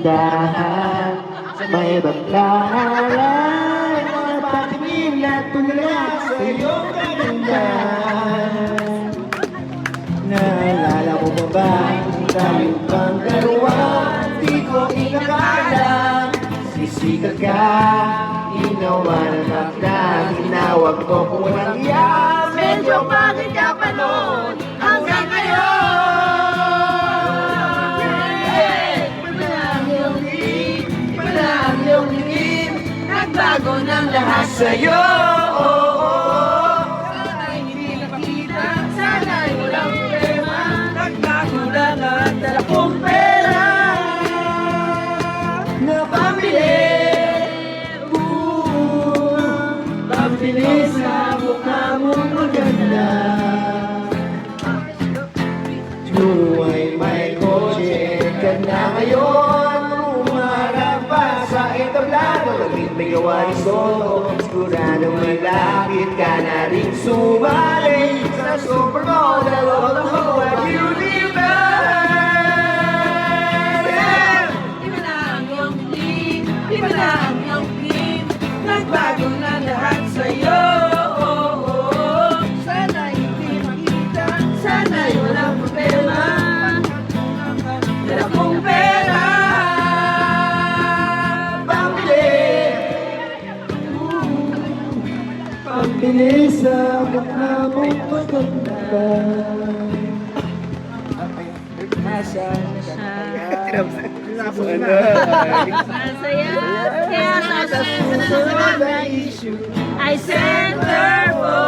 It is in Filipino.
tindahan may bangkaran na patingin na tulad sa iyong kagandahan. Naalala mo ba ba tayo pang dalawa? Di ko inakala sisikat ka, inawanan ka, tinawag ko kung walang iya. Medyo bakit ka pa noon hanggang ngayon. Iba na ang iyong tingin, iba na ang iyong tingin, nagbago ng lahat sa'yo. Sana'y hindi nakita, sana'y walang problema, nagbago lang ang dala kong pera na pambili. Pambili sa mukha mong maganda. Buhay may kotse ka na ngayon, umarap pa sa entablado, naging may gawain solo, sigurado may lakit ka na rin sumali sa supermodel of the whole universe. Iba na ang iyong tingin, iba na ang iyong tingin, nagbago na lahat sa'yo. Sana'y hindi makita, sana'y walang problema, dala kong pera pambili. Pambili sa mukha mong maganda. Masaya, kaya sa susunod na issue ay center po.